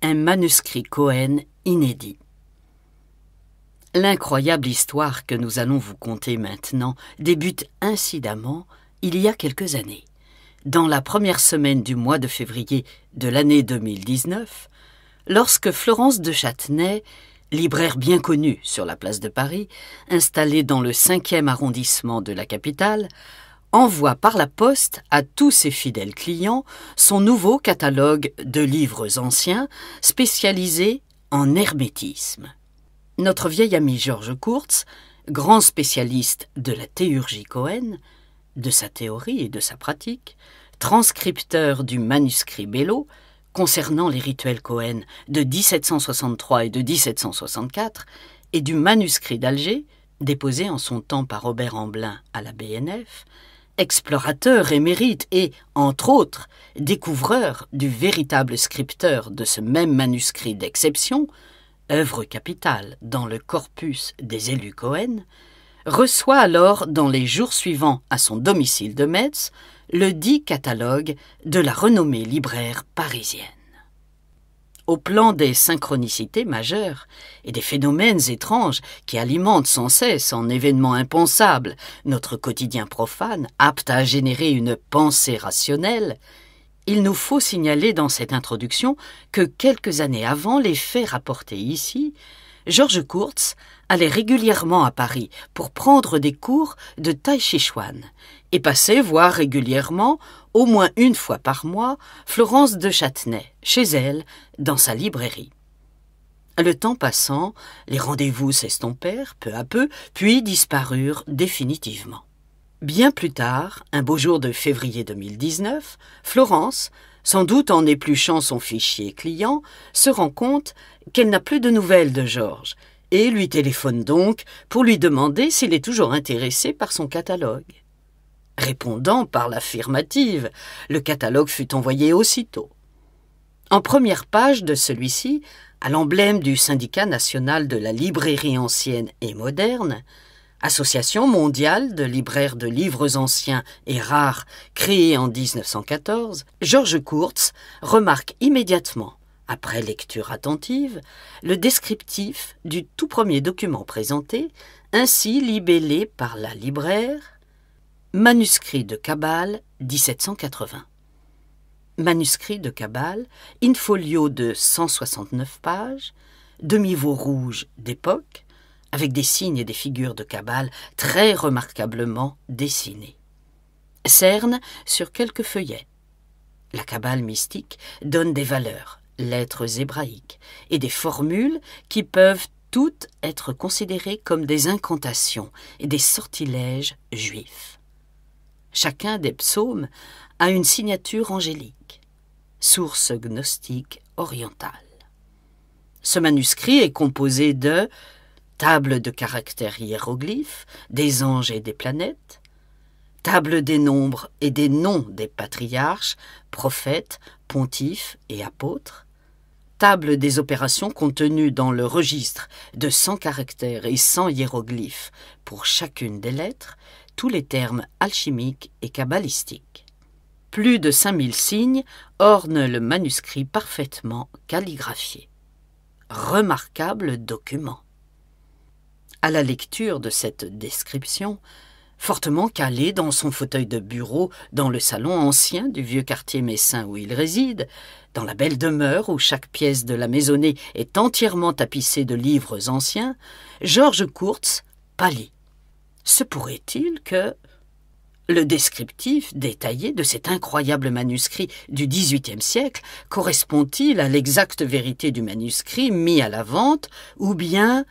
un manuscrit Cohen inédit. L'incroyable histoire que nous allons vous conter maintenant débute incidemment il y a quelques années. Dans la première semaine du mois de février de l'année 2019, lorsque Florence de Châtenay, libraire bien connue sur la place de Paris, installée dans le 5e arrondissement de la capitale, envoie par la poste à tous ses fidèles clients son nouveau catalogue de livres anciens spécialisé en hermétisme. Notre vieil ami Georges Kurtz, grand spécialiste de la théurgie Cohen, de sa théorie et de sa pratique, transcripteur du manuscrit Bello concernant les rituels Cohen de 1763 et de 1764 et du manuscrit d'Alger, déposé en son temps par Robert Amblin à la BNF, explorateur émérite et, entre autres, découvreur du véritable scripteur de ce même manuscrit d'exception, œuvre capitale dans le corpus des élus Cohen, reçoit alors dans les jours suivants à son domicile de Metz le dit catalogue de la renommée libraire parisienne. Au plan des synchronicités majeures et des phénomènes étranges qui alimentent sans cesse en événements impensables notre quotidien profane, apte à générer une pensée rationnelle, il nous faut signaler dans cette introduction que quelques années avant les faits rapportés ici, Georges Kurtz allait régulièrement à Paris pour prendre des cours de Tai Chi Chuan et passait voir régulièrement, au moins une fois par mois, Florence de Châtenay, chez elle, dans sa librairie. Le temps passant, les rendez-vous s'estompèrent peu à peu, puis disparurent définitivement. Bien plus tard, un beau jour de février 2019, Florence, sans doute en épluchant son fichier client, se rend compte qu'elle n'a plus de nouvelles de Georges et lui téléphone donc pour lui demander s'il est toujours intéressé par son catalogue. Répondant par l'affirmative, le catalogue fut envoyé aussitôt. En première page de celui-ci, à l'emblème du Syndicat national de la librairie ancienne et moderne, association mondiale de libraires de livres anciens et rares créée en 1914, Georges Kurtz remarque immédiatement, après lecture attentive, le descriptif du tout premier document présenté, ainsi libellé par la libraire « Manuscrit de Cabale 1780 ». Manuscrit de Cabale, in-folio de 169 pages, demi-veau rouge d'époque, avec des signes et des figures de Cabale très remarquablement dessinés. Cerne sur quelques feuillets. La Cabale mystique donne des valeurs, lettres hébraïques, et des formules qui peuvent toutes être considérées comme des incantations et des sortilèges juifs. Chacun des psaumes a une signature angélique, source gnostique orientale. Ce manuscrit est composé de table de caractères hiéroglyphes, des anges et des planètes, table des nombres et des noms des patriarches, prophètes, pontifes et apôtres, table des opérations contenues dans le registre de 100 caractères et 100 hiéroglyphes pour chacune des lettres, tous les termes alchimiques et kabbalistiques. Plus de 5000 signes ornent le manuscrit parfaitement calligraphié. Remarquable document. À la lecture de cette description, fortement calé dans son fauteuil de bureau dans le salon ancien du vieux quartier messin où il réside, dans la belle demeure où chaque pièce de la maisonnée est entièrement tapissée de livres anciens, Georges Kurtz pâlit. Se pourrait-il que le descriptif détaillé de cet incroyable manuscrit du XVIIIe siècle correspond-il à l'exacte vérité du manuscrit mis à la vente, ou bien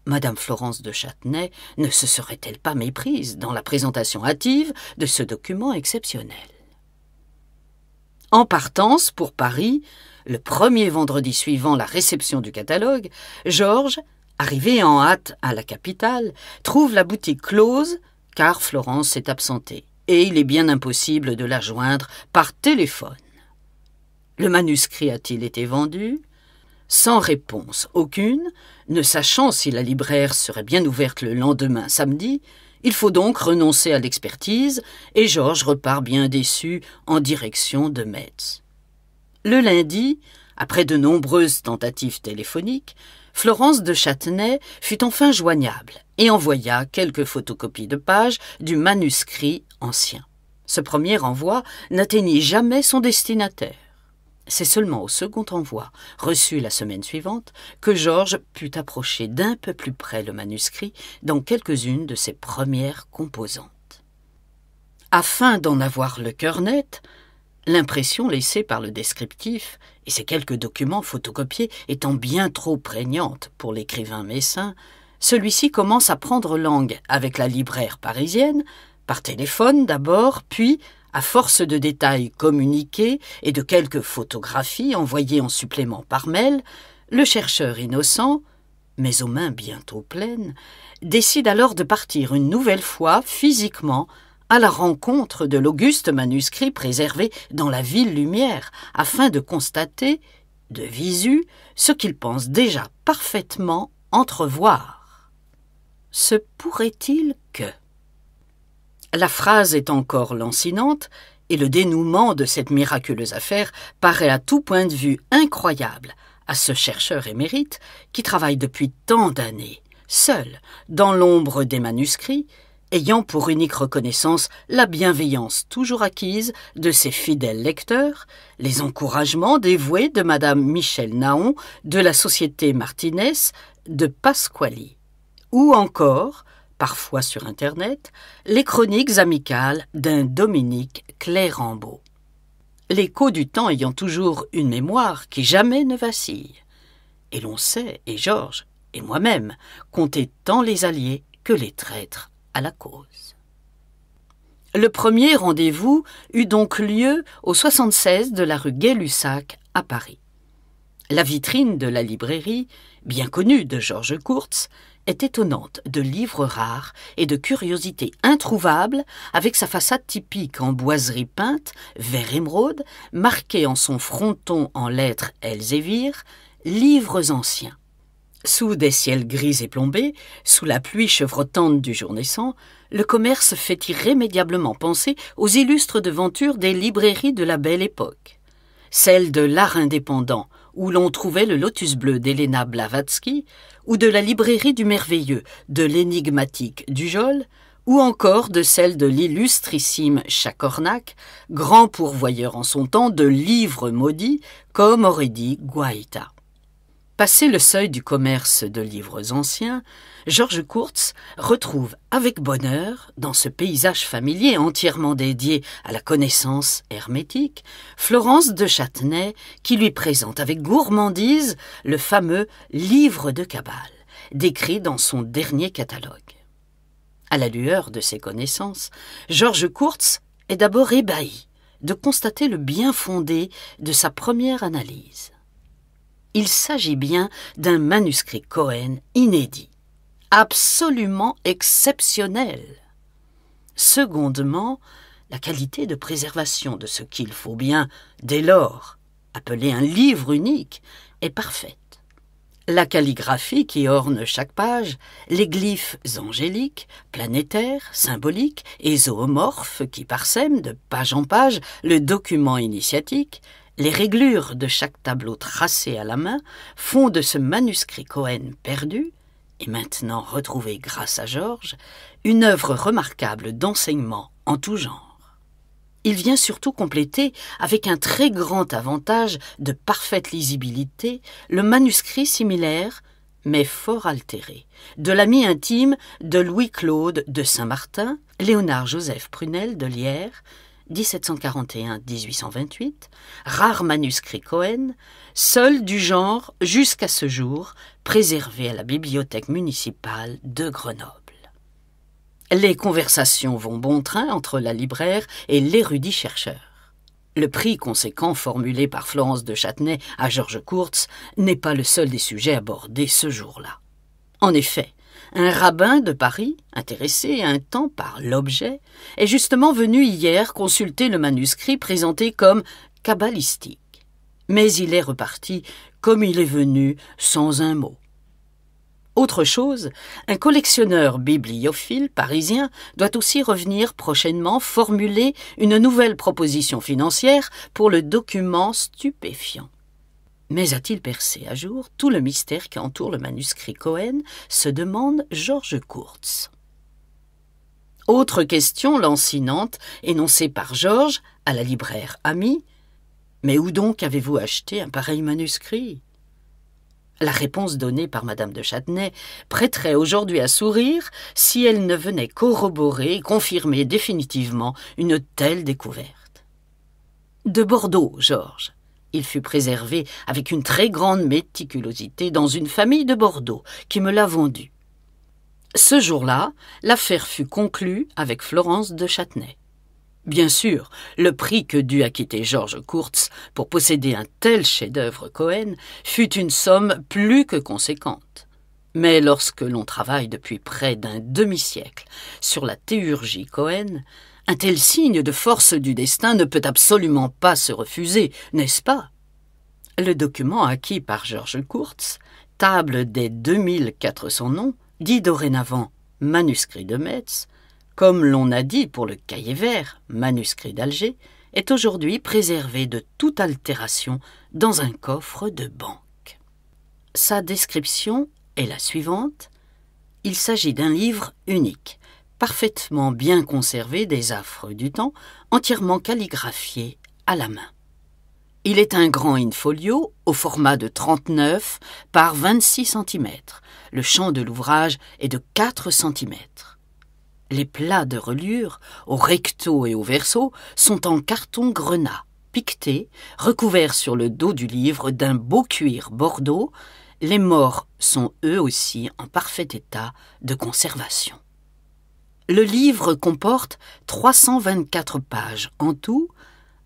Madame Florence de Châtenay ne se serait-elle pas méprise dans la présentation hâtive de ce document exceptionnel? En partance pour Paris, le premier vendredi suivant la réception du catalogue, Georges, arrivé en hâte à la capitale, trouve la boutique close car Florence s'est absentée et il est bien impossible de la joindre par téléphone. Le manuscrit a-t-il été vendu? Sans réponse aucune, ne sachant si la libraire serait bien ouverte le lendemain samedi, il faut donc renoncer à l'expertise et Georges repart bien déçu en direction de Metz. Le lundi, Après de nombreuses tentatives téléphoniques, Florence de Châtenay fut enfin joignable et envoya quelques photocopies de pages du manuscrit ancien. Ce premier envoi n'atteignit jamais son destinataire. C'est seulement au second envoi, reçu la semaine suivante, que Georges put approcher d'un peu plus près le manuscrit dans quelques-unes de ses premières composantes. Afin d'en avoir le cœur net, l'impression laissée par le descriptif et ces quelques documents photocopiés étant bien trop prégnantes pour l'écrivain messin, celui-ci commence à prendre langue avec la libraire parisienne, par téléphone d'abord, puis, à force de détails communiqués et de quelques photographies envoyées en supplément par mail, le chercheur innocent, mais aux mains bientôt pleines, décide alors de partir une nouvelle fois physiquement à la rencontre de l'auguste manuscrit préservé dans la ville lumière, afin de constater, de visu, ce qu'il pense déjà parfaitement entrevoir. Se pourrait-il que... La phrase est encore lancinante, et le dénouement de cette miraculeuse affaire paraît à tout point de vue incroyable à ce chercheur émérite qui travaille depuis tant d'années, seul, dans l'ombre des manuscrits, ayant pour unique reconnaissance la bienveillance toujours acquise de ses fidèles lecteurs, les encouragements dévoués de Madame Michel Naon de la Société Martinez de Pasquali, ou encore, parfois sur Internet, les chroniques amicales d'un Dominique Clérambault. L'écho du temps ayant toujours une mémoire qui jamais ne vacille. Et l'on sait, et Georges, et moi-même, compter tant les alliés que les traîtres à la cause. Le premier rendez-vous eut donc lieu au 76 de la rue Gay-Lussac à Paris. La vitrine de la librairie, bien connue de Georges Courts, est étonnante de livres rares et de curiosités introuvables, avec sa façade typique en boiserie peinte, vert émeraude, marquée en son fronton en lettres elzévir, « Livres anciens ». Sous des ciels gris et plombés, sous la pluie chevrotante du jour naissant, le commerce fait irrémédiablement penser aux illustres devantures des librairies de la Belle Époque. Celle de l'Art indépendant, où l'on trouvait le Lotus bleu d'Helena Blavatsky, ou de la librairie du Merveilleux, de l'énigmatique Dujol, ou encore de celle de l'illustrissime Chacornac, grand pourvoyeur en son temps de livres maudits, comme aurait dit Guaita. Passé le seuil du commerce de livres anciens, Georges Courts retrouve avec bonheur, dans ce paysage familier entièrement dédié à la connaissance hermétique, Florence de Châtenay qui lui présente avec gourmandise le fameux livre de Cabale, décrit dans son dernier catalogue. À la lueur de ces connaissances, Georges Courts est d'abord ébahi de constater le bien fondé de sa première analyse. Il s'agit bien d'un manuscrit Cohen inédit, absolument exceptionnel. Secondement, la qualité de préservation de ce qu'il faut bien, dès lors, appeler un livre unique, est parfaite. La calligraphie qui orne chaque page, les glyphes angéliques, planétaires, symboliques et zoomorphes qui parsèment de page en page le document initiatique, les réglures de chaque tableau tracé à la main font de ce manuscrit Cohen perdu, et maintenant retrouvé grâce à Georges, une œuvre remarquable d'enseignement en tout genre. Il vient surtout compléter, avec un très grand avantage de parfaite lisibilité, le manuscrit similaire, mais fort altéré, de l'ami intime de Louis-Claude de Saint-Martin, Léonard-Joseph Prunel de Lierre, 1741-1828, rare manuscrit Cohen, seul du genre jusqu'à ce jour, préservé à la bibliothèque municipale de Grenoble. Les conversations vont bon train entre la libraire et l'érudit chercheur. Le prix conséquent formulé par Florence de Châtenay à Georges Courts n'est pas le seul des sujets abordés ce jour-là. En effet, un rabbin de Paris, intéressé un temps par l'objet, est justement venu hier consulter le manuscrit présenté comme kabbalistique. Mais il est reparti comme il est venu, sans un mot. Autre chose, un collectionneur bibliophile parisien doit aussi revenir prochainement formuler une nouvelle proposition financière pour le document stupéfiant. Mais a-t-il percé à jour tout le mystère qui entoure le manuscrit Cohen, se demande Georges Kurtz. Autre question lancinante énoncée par Georges à la libraire amie. « Mais où donc avez-vous acheté un pareil manuscrit ?» La réponse donnée par Madame de Châtenay prêterait aujourd'hui à sourire si elle ne venait corroborer et confirmer définitivement une telle découverte. De Bordeaux, Georges. Il fut préservé avec une très grande méticulosité dans une famille de Bordeaux qui me l'a vendu. Ce jour-là, l'affaire fut conclue avec Florence de Châtenay. Bien sûr, le prix que dut acquitter Georges Kurtz pour posséder un tel chef-d'œuvre Cohen fut une somme plus que conséquente. Mais lorsque l'on travaille depuis près d'un demi-siècle sur la théurgie Cohen, un tel signe de force du destin ne peut absolument pas se refuser, n'est-ce pas? Le document acquis par Georges Kurtz, table des 2400 noms, dit dorénavant « manuscrit de Metz », comme l'on a dit pour le cahier vert, manuscrit d'Alger, est aujourd'hui préservé de toute altération dans un coffre de banque. Sa description est la suivante. Il s'agit d'un livre unique, parfaitement bien conservé des affres du temps, entièrement calligraphié à la main. Il est un grand in-folio au format de 39 par 26 cm. Le champ de l'ouvrage est de 4 cm. Les plats de reliure, au recto et au verso, sont en carton grenat, piquetés, recouverts sur le dos du livre d'un beau cuir bordeaux. Les morts sont eux aussi en parfait état de conservation. Le livre comporte 324 pages en tout,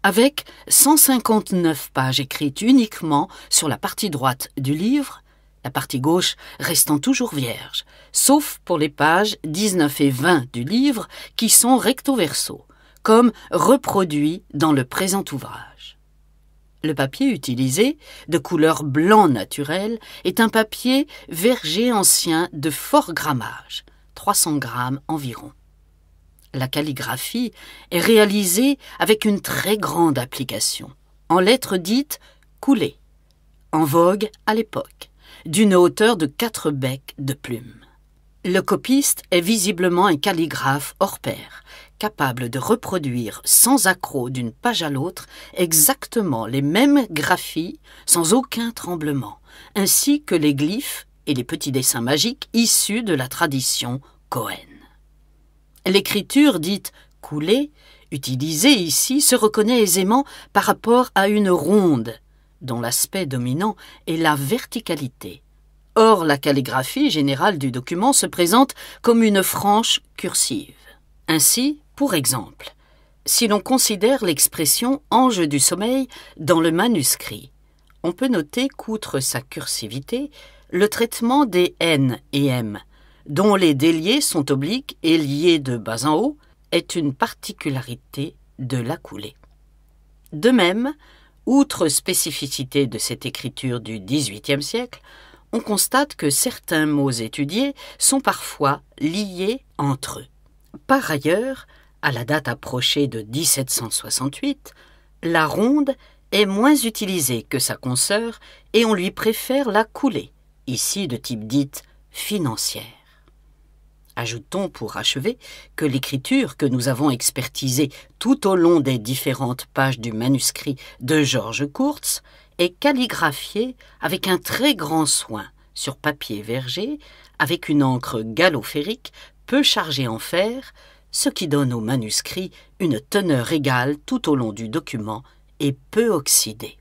avec 159 pages écrites uniquement sur la partie droite du livre, la partie gauche restant toujours vierge, sauf pour les pages 19 et 20 du livre qui sont recto-verso, comme reproduit dans le présent ouvrage. Le papier utilisé, de couleur blanc naturel, est un papier verger ancien de fort grammage, 300 grammes environ. La calligraphie est réalisée avec une très grande application, en lettres dites coulées, en vogue à l'époque, d'une hauteur de 4 becs de plume. Le copiste est visiblement un calligraphe hors pair, capable de reproduire sans accroc d'une page à l'autre exactement les mêmes graphies sans aucun tremblement, ainsi que les glyphes et les petits dessins magiques issus de la tradition Cohen. L'écriture dite coulée, utilisée ici, se reconnaît aisément par rapport à une ronde, dont l'aspect dominant est la verticalité. Or, la calligraphie générale du document se présente comme une franche cursive. Ainsi, pour exemple, si l'on considère l'expression « ange du sommeil » dans le manuscrit, on peut noter qu'outre sa cursivité, le traitement des N et M, dont les déliés sont obliques et liés de bas en haut, est une particularité de la coulée. De même, outre spécificité de cette écriture du XVIIIe siècle, on constate que certains mots étudiés sont parfois liés entre eux. Par ailleurs, à la date approchée de 1768, la ronde est moins utilisée que sa consoeur et on lui préfère la coulée, ici de type dite financière. Ajoutons pour achever que l'écriture que nous avons expertisée tout au long des différentes pages du manuscrit de Georges Kurtz est calligraphiée avec un très grand soin sur papier verger avec une encre gallo-ferrique peu chargée en fer, ce qui donne au manuscrit une teneur égale tout au long du document et peu oxydée.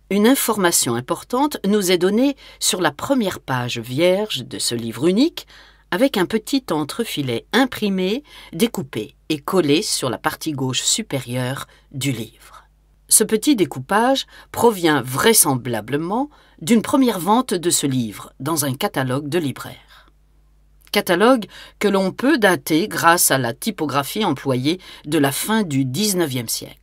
Une information importante nous est donnée sur la première page vierge de ce livre unique, avec un petit entrefilet imprimé, découpé et collé sur la partie gauche supérieure du livre. Ce petit découpage provient vraisemblablement d'une première vente de ce livre dans un catalogue de libraire. Catalogue que l'on peut dater grâce à la typographie employée de la fin du XIXe siècle.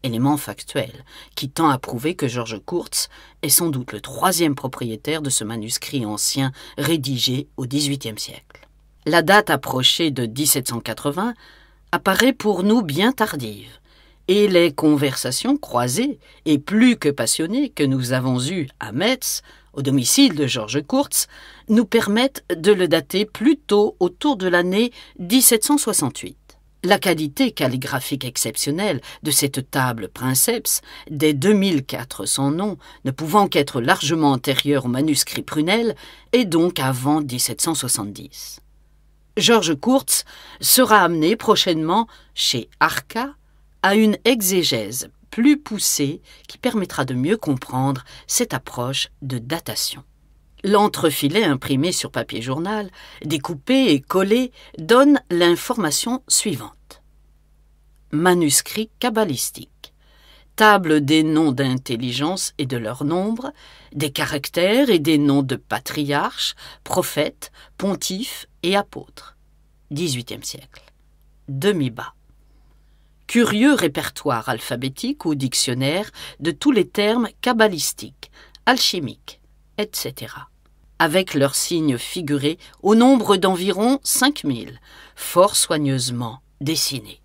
Élément factuel qui tend à prouver que Georges Kurtz est sans doute le troisième propriétaire de ce manuscrit ancien rédigé au XVIIIe siècle. La date approchée de 1780 apparaît pour nous bien tardive et les conversations croisées et plus que passionnées que nous avons eues à Metz, au domicile de Georges Kurtz, nous permettent de le dater plutôt autour de l'année 1768. La qualité calligraphique exceptionnelle de cette table princeps, des 2400 noms, ne pouvant qu'être largement antérieure au manuscrit Prunelle, est donc avant 1770. Georges Kurtz sera amené prochainement, chez Arca, à une exégèse plus poussée qui permettra de mieux comprendre cette approche de datation. L'entrefilet imprimé sur papier journal, découpé et collé, donne l'information suivante. Manuscrit kabbalistique. Table des noms d'intelligence et de leur nombre, des caractères et des noms de patriarches, prophètes, pontifes et apôtres. XVIIIe siècle. Demi-bas. Curieux répertoire alphabétique ou dictionnaire de tous les termes kabbalistiques, alchimiques, etc., avec leurs signes figurés au nombre d'environ 5000, fort soigneusement dessinés.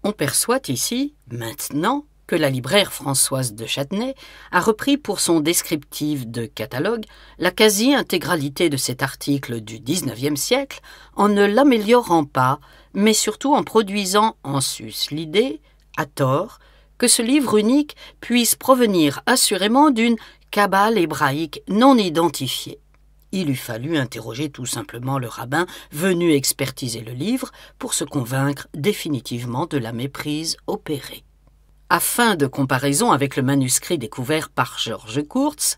On perçoit ici, maintenant, que la libraire Françoise de Châtenay a repris pour son descriptif de catalogue la quasi-intégralité de cet article du XIXe siècle en ne l'améliorant pas, mais surtout en produisant en sus l'idée, à tort, que ce livre unique puisse provenir assurément d'une Kabbale hébraïque non identifiée. Il eût fallu interroger tout simplement le rabbin venu expertiser le livre pour se convaincre définitivement de la méprise opérée. À fin de comparaison avec le manuscrit découvert par Georges Kurtz,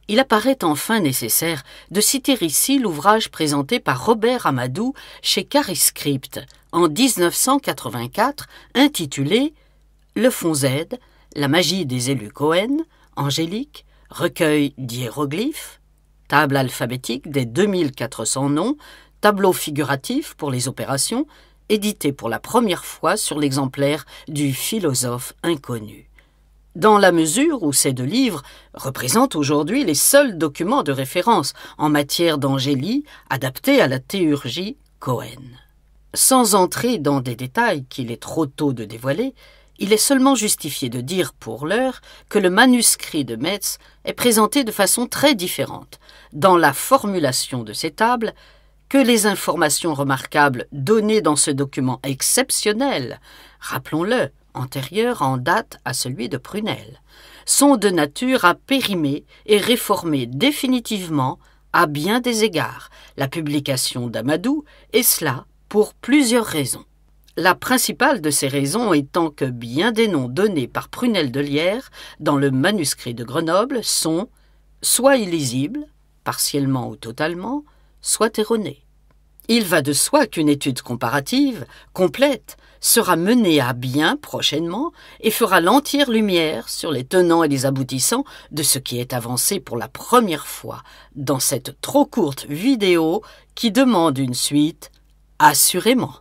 il apparaît enfin nécessaire de citer ici l'ouvrage présenté par Robert Amadou chez Cariscript en 1984, intitulé « Le fond Z, la magie des élus Cohen, angélique, recueil d'hiéroglyphes, table alphabétique des 2400 noms, tableau figuratif pour les opérations, édité pour la première fois sur l'exemplaire du philosophe inconnu. Dans la mesure où ces deux livres représentent aujourd'hui les seuls documents de référence en matière d'angélie adaptés à la théurgie Cohen. Sans entrer dans des détails qu'il est trop tôt de dévoiler, il est seulement justifié de dire pour l'heure que le manuscrit de Metz est présenté de façon très différente dans la formulation de ces tables que les informations remarquables données dans ce document exceptionnel, rappelons-le, antérieur en date à celui de Prunelle, sont de nature à périmer et réformer définitivement, à bien des égards, la publication d'Amadou, et cela pour plusieurs raisons. La principale de ces raisons étant que bien des noms donnés par Prunelle de Lierre dans le manuscrit de Grenoble sont soit illisibles, partiellement ou totalement, soit erronés. Il va de soi qu'une étude comparative, complète, sera menée à bien prochainement et fera l'entière lumière sur les tenants et les aboutissants de ce qui est avancé pour la première fois dans cette trop courte vidéo qui demande une suite, assurément.